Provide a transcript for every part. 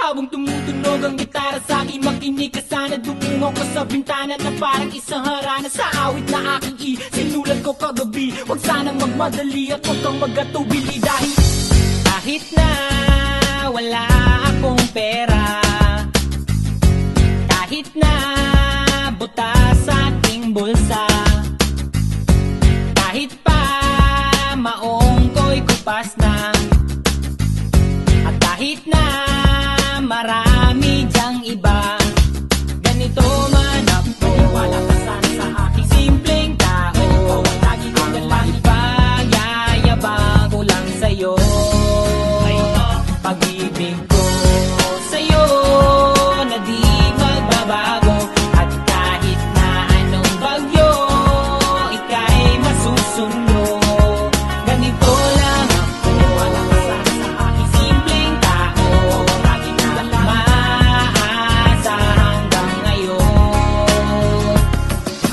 Habang tumutunog ang gitara sa akin, makinig ka sana. Dumungaw ko sa bintana na parang isang harana. Sa awit na aking sinulat ko kagabi. Huwag sanang magmadali at huwag kang magatubili. Dahil kahit na wala akong pera, kahit na buta sa aking bulsa, kahit pa maong ko'y kupas na, at kahit na marami dyang iba, ganito man ako. Wala ka sana sa aking simpleng tao. Lagi kong dalangin, pagyayabang ko lang sa'yo. Pag-ibig ko sa'yo na di magbabago. At kahit na anong bagyo, ika'y masusundo. Ganito lang ako. Wala ka sana sa aking simpleng tao. Lagi kong dalangin, maasa hanggang ngayon.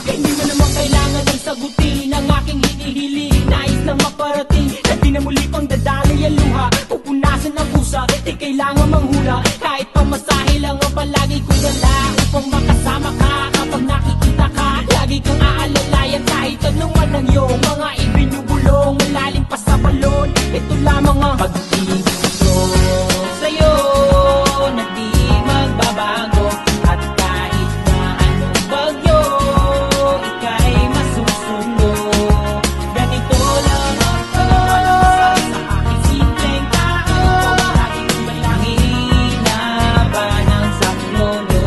Kaya hindi mo naman kailangan ng sagutin ang aking hinihiling. Nais lang maparating na di na muli pang dadaloy ang luha. Pupunasan ang pusa, di kailangan manghula. Kahit pamasahe lang ang palagi kong dala upang makasama ka kapag nakikita ka. Lagi kang aalalayan kahit anong man ang iyong mga ibinubulong. Malalim pa sa balon, ito lamang ang pag-ibig ko sa'yo na di magbabago. At kahit na anong bagyo, ika'y masusundo. Ganito lang ako sa aking simpleng tao. Lagi kong dalangin na ba ng saklono.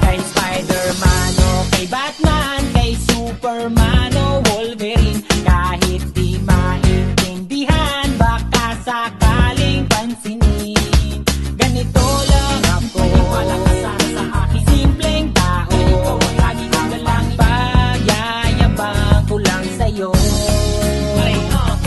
Kay Spider-Man o kay Batman, kay Superman o Wolverine, kahit di maintindihan, baka sakaling pansinin. Ganito lang ako. Wala ka sana sa aking simpleng tao. Lagi kong dalangin, pagyayabang ko lang sa'yo.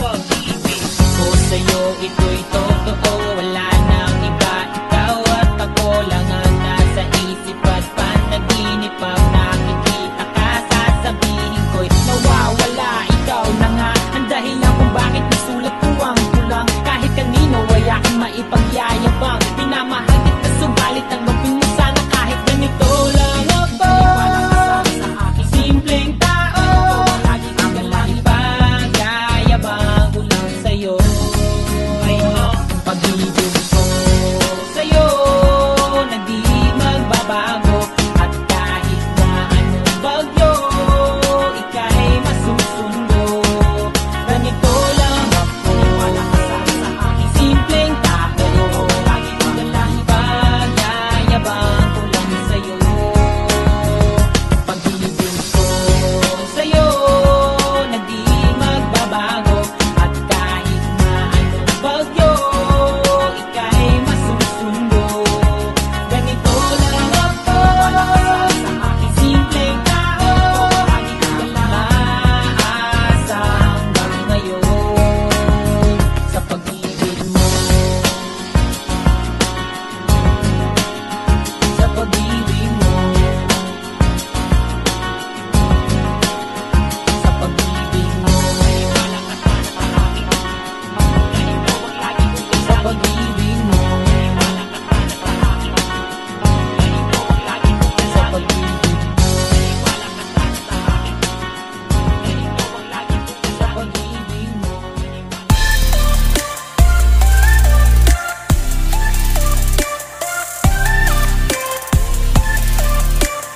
Pag-ibig ko sa'yo, ito'y totoo. Wala nang iba, ikaw at ako lang ang nasa isip at panaginip. Pag nakikita ka, sasabihin ko'y nawawala. Ikaw na nga ang dahilan kung bakit nasulat ko ang kulang. Kahit kanino ay aking maipagyayabang. Pinamahal kita subalit ang gawin mo sana kahit ganito lang ako. Wala ka sana sa aking simpleng tao. Lagi kong dalangin, pagyayabang ko lang sa'yo. Pag-ibig ko sa'yo na di magbabago. At kahit na anong bagyo, ika'y masusundo. Ganito lang ako. Wala ka sana sa aking simpleng tao. Lagi kong dalangin, pagyayabang ko lang sa'yo. Pag-ibig ko sa'yo na di magbabago. At kahit na anong bagyo, ika'y masusundo. Ganito lang ako. Wala ka sana sa aking simpleng tao. Lagi kong dalangin, maasa hanggang ngayon. Sa pag-ibig mo, sa pag-ibig mo, sa pag-ibig mo. Wala ka sana sa akin. Ganito ang lagi kong dalangin. Sa pag-ibig